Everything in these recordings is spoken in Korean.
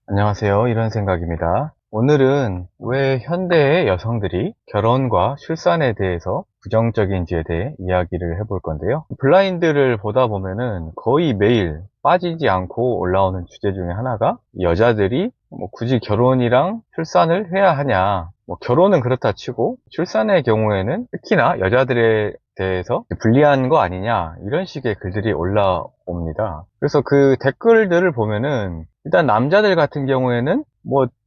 안녕하세요. 이런 생각입니다. 오늘은 왜 현대의 여성들이 결혼과 출산에 대해서 부정적인지에 대해 이야기를 해볼 건데요. 블라인드를 보다 보면은 거의 매일 빠지지 않고 올라오는 주제 중에 하나가 여자들이 굳이 결혼이랑 출산을 해야 하냐. 결혼은 그렇다 치고 출산의 경우에는 특히나 여자들에 대해서 불리한 거 아니냐, 이런 식의 글들이 올라옵니다. 그래서 그 댓글들을 보면은 일단 남자들 같은 경우에는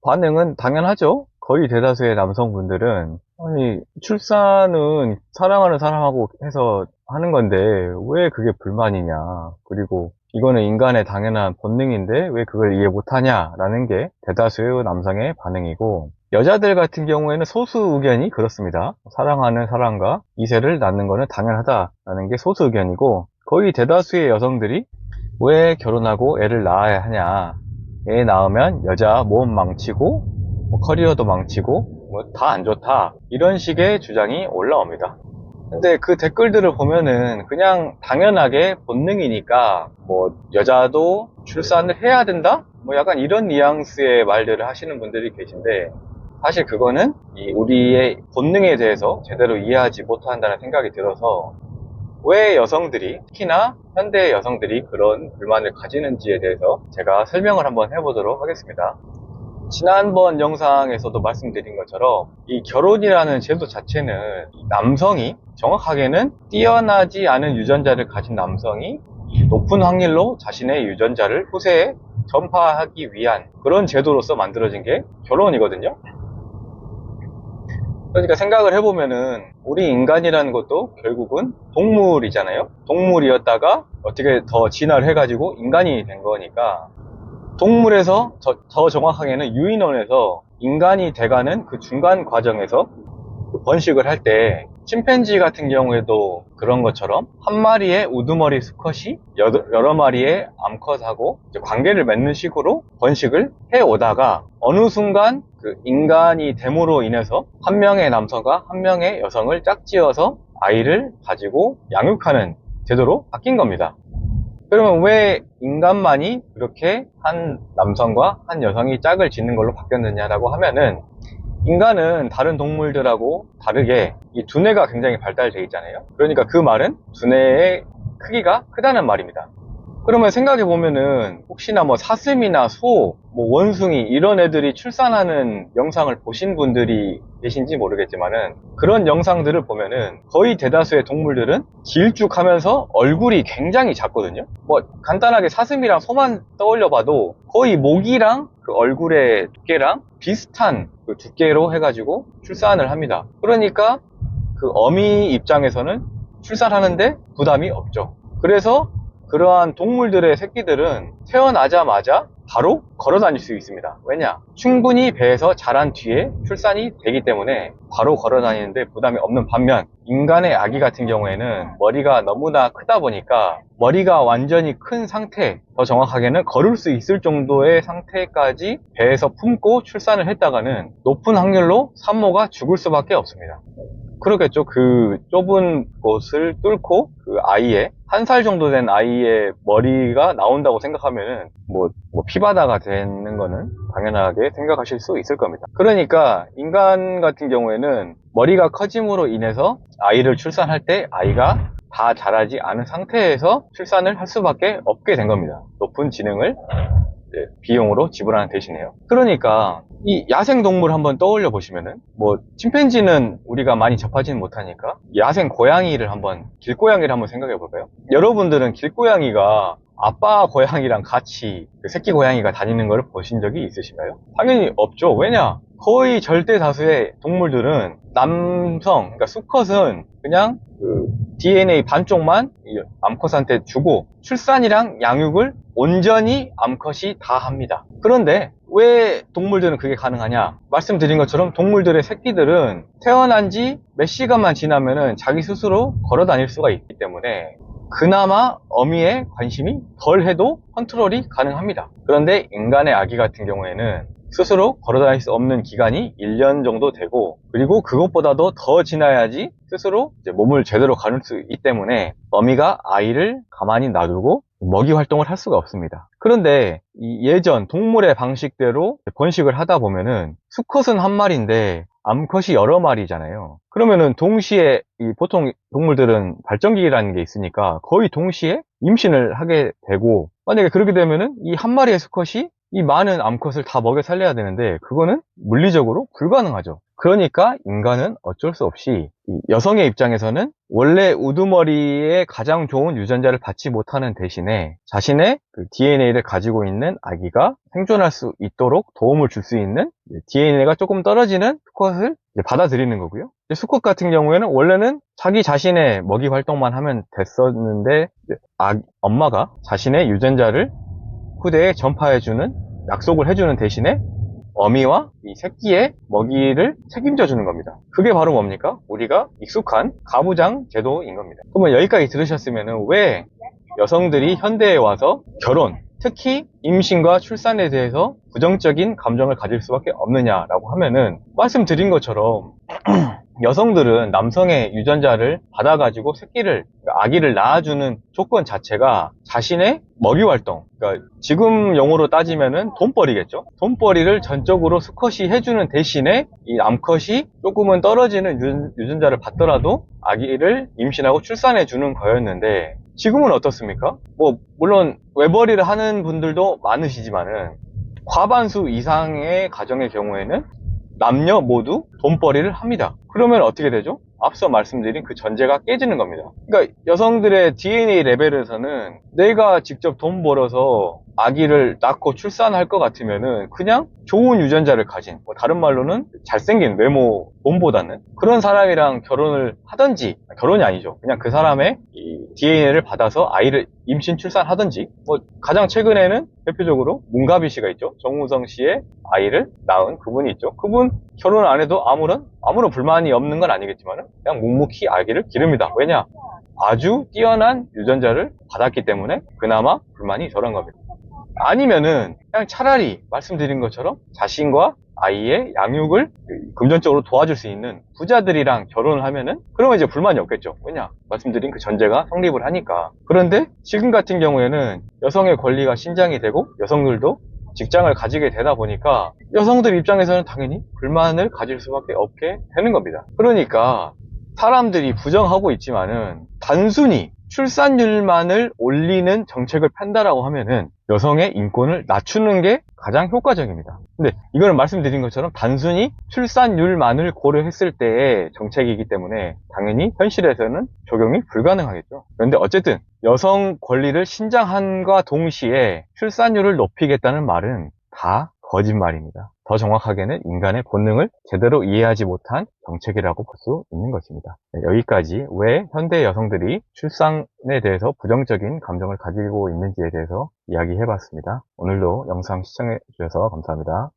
반응은 당연하죠. 거의 대다수의 남성분들은 아니, 출산은 사랑하는 사람하고 해서 하는 건데 왜 그게 불만이냐, 그리고 이거는 인간의 당연한 본능인데 왜 그걸 이해 못하냐라는 게 대다수의 남성의 반응이고, 여자들 같은 경우에는 소수 의견이 그렇습니다. 사랑하는 사람과 이세를 낳는 거는 당연하다라는 게 소수 의견이고, 거의 대다수의 여성들이 왜 결혼하고 애를 낳아야 하냐, 애 낳으면 여자 몸 망치고 커리어도 망치고 다 안 좋다, 이런 식의 주장이 올라옵니다. 근데 그 댓글들을 보면은 그냥 당연하게 본능이니까 여자도 출산을 해야 된다? 약간 이런 뉘앙스의 말들을 하시는 분들이 계신데, 사실 그거는 우리의 본능에 대해서 제대로 이해하지 못한다는 생각이 들어서 왜 여성들이, 특히나 현대 여성들이 그런 불만을 가지는지에 대해서 제가 설명을 한번 해보도록 하겠습니다. 지난번 영상에서도 말씀드린 것처럼 이 결혼이라는 제도 자체는 남성이, 정확하게는 뛰어나지 않은 유전자를 가진 남성이 높은 확률로 자신의 유전자를 후세에 전파하기 위한 그런 제도로서 만들어진 게 결혼이거든요. 그러니까 생각을 해보면은 우리 인간이라는 것도 결국은 동물이잖아요. 동물이었다가 어떻게 더 진화를 해가지고 인간이 된 거니까, 동물에서 더 정확하게는 유인원에서 인간이 돼가는 그 중간 과정에서 번식을 할 때, 침팬지 같은 경우에도 그런 것처럼 한 마리의 우두머리 수컷이 여러 마리의 암컷하고 관계를 맺는 식으로 번식을 해오다가 어느 순간 그 인간이 됨으로 인해서 한 명의 남성과 한 명의 여성을 짝지어서 아이를 가지고 양육하는 제도로 바뀐 겁니다. 그러면 왜 인간만이 그렇게 한 남성과 한 여성이 짝을 짓는 걸로 바뀌었느냐라고 하면은, 인간은 다른 동물들하고 다르게 이 두뇌가 굉장히 발달되어 있잖아요. 그러니까 그 말은 두뇌의 크기가 크다는 말입니다. 그러면 생각해 보면은 혹시나 사슴이나 소, 원숭이 이런 애들이 출산하는 영상을 보신 분들이 계신지 모르겠지만은, 그런 영상들을 보면은 거의 대다수의 동물들은 길쭉하면서 얼굴이 굉장히 작거든요. 간단하게 사슴이랑 소만 떠올려 봐도 거의 목이랑 그 얼굴의 두께랑 비슷한 그 두께로 해가지고 출산을 합니다. 그러니까 그 어미 입장에서는 출산하는데 부담이 없죠. 그래서 그러한 동물들의 새끼들은 태어나자마자 바로 걸어 다닐 수 있습니다. 왜냐? 충분히 배에서 자란 뒤에 출산이 되기 때문에 바로 걸어 다니는데 부담이 없는 반면, 인간의 아기 같은 경우에는 머리가 너무나 크다 보니까 머리가 완전히 큰 상태, 더 정확하게는 걸을 수 있을 정도의 상태까지 배에서 품고 출산을 했다가는 높은 확률로 산모가 죽을 수밖에 없습니다. 그러겠죠. 그 좁은 곳을 뚫고 그 아이의, 1살 정도 된 아이의 머리가 나온다고 생각하면은 피바다가 되는 거는 당연하게 생각하실 수 있을 겁니다. 그러니까 인간 같은 경우에는 머리가 커짐으로 인해서 아이를 출산할 때 아이가 다 자라지 않은 상태에서 출산을 할 수밖에 없게 된 겁니다. 높은 지능을 비용으로 지불하는 대신에요. 그러니까 이 야생동물 한번 떠올려 보시면은, 침팬지는 우리가 많이 접하지는 못하니까 야생 고양이를 한번, 길고양이를 한번 생각해 볼까요? 여러분들은 길고양이가 아빠 고양이랑 같이 그 새끼 고양이가 다니는 걸 보신 적이 있으신가요? 당연히 없죠. 왜냐? 거의 절대 다수의 동물들은 남성, 그러니까 수컷은 그냥 그 DNA 반쪽만 암컷한테 주고 출산이랑 양육을 온전히 암컷이 다 합니다. 그런데 왜 동물들은 그게 가능하냐? 말씀드린 것처럼 동물들의 새끼들은 태어난 지 몇 시간만 지나면은 자기 스스로 걸어 다닐 수가 있기 때문에 그나마 어미의 관심이 덜 해도 컨트롤이 가능합니다. 그런데 인간의 아기 같은 경우에는 스스로 걸어 다닐 수 없는 기간이 1년 정도 되고, 그리고 그것보다도 더 지나야지 스스로 이제 몸을 제대로 가눌 수 있기 때문에 어미가 아이를 가만히 놔두고 먹이 활동을 할 수가 없습니다. 그런데 이 예전 동물의 방식대로 번식을 하다 보면은 수컷은 한 마리인데 암컷이 여러 마리잖아요. 그러면은 동시에 보통 동물들은 발정기라는 게 있으니까 거의 동시에 임신을 하게 되고, 만약에 그렇게 되면은 이 한 마리의 수컷이 이 많은 암컷을 다 먹여 살려야 되는데 그거는 물리적으로 불가능하죠. 그러니까 인간은 어쩔 수 없이 이 여성의 입장에서는 원래 우두머리에 가장 좋은 유전자를 받지 못하는 대신에 자신의 그 DNA를 가지고 있는 아기가 생존할 수 있도록 도움을 줄 수 있는 DNA가 조금 떨어지는 수컷을 받아들이는 거고요. 수컷 같은 경우에는 원래는 자기 자신의 먹이 활동만 하면 됐었는데 엄마가 자신의 유전자를 후대에 전파해주는, 약속을 해주는 대신에 어미와 이 새끼의 먹이를 책임져 주는 겁니다. 그게 바로 뭡니까? 우리가 익숙한 가부장 제도인 겁니다. 그러면 여기까지 들으셨으면 왜 여성들이 현대에 와서 결혼, 특히 임신과 출산에 대해서 부정적인 감정을 가질 수밖에 없느냐라고 하면은, 말씀드린 것처럼 여성들은 남성의 유전자를 받아가지고 아기를 낳아주는 조건 자체가 자신의 먹이 활동, 그러니까 지금 용어로 따지면은 돈벌이겠죠. 돈벌이를 전적으로 수컷이 해주는 대신에 이 남컷이 조금은 떨어지는 유전자를 받더라도 아기를 임신하고 출산해주는 거였는데, 지금은 어떻습니까? 물론 외벌이를 하는 분들도 많으시지만은 과반수 이상의 가정의 경우에는 남녀 모두 돈벌이를 합니다. 그러면 어떻게 되죠? 앞서 말씀드린 그 전제가 깨지는 겁니다. 그러니까 여성들의 DNA 레벨에서는 내가 직접 돈 벌어서 아기를 낳고 출산할 것 같으면은 그냥 좋은 유전자를 가진, 다른 말로는 잘생긴 몸보다는 그런 사람이랑 결혼을 하든지, 결혼이 아니죠. 그냥 그 사람의 이 DNA를 받아서 아이를 임신 출산하든지, 가장 최근에는 대표적으로 문가비 씨가 있죠. 정우성 씨의 아이를 낳은 그분이 있죠. 그분 결혼 안 해도 아무런 불만이 없는 건 아니겠지만 그냥 묵묵히 아기를 기릅니다. 왜냐? 아주 뛰어난 유전자를 받았기 때문에 그나마 불만이 덜한 겁니다. 아니면은 그냥 차라리 말씀드린 것처럼 자신과 아이의 양육을 금전적으로 도와줄 수 있는 부자들이랑 결혼을 하면은, 그러면 이제 불만이 없겠죠. 왜냐? 말씀드린 그 전제가 성립을 하니까. 그런데 지금 같은 경우에는 여성의 권리가 신장이 되고 여성들도 직장을 가지게 되다 보니까 여성들 입장에서는 당연히 불만을 가질 수밖에 없게 되는 겁니다. 그러니까 사람들이 부정하고 있지만은 단순히 출산율만을 올리는 정책을 편다라고 하면은 여성의 인권을 낮추는 게 가장 효과적입니다. 근데 이거는 말씀드린 것처럼 단순히 출산율만을 고려했을 때의 정책이기 때문에 당연히 현실에서는 적용이 불가능하겠죠. 그런데 어쨌든 여성 권리를 신장함과 동시에 출산율을 높이겠다는 말은 다 거짓말입니다. 더 정확하게는 인간의 본능을 제대로 이해하지 못한 정책이라고 볼 수 있는 것입니다. 여기까지 왜 현대 여성들이 출산에 대해서 부정적인 감정을 가지고 있는지에 대해서 이야기해봤습니다. 오늘도 영상 시청해주셔서 감사합니다.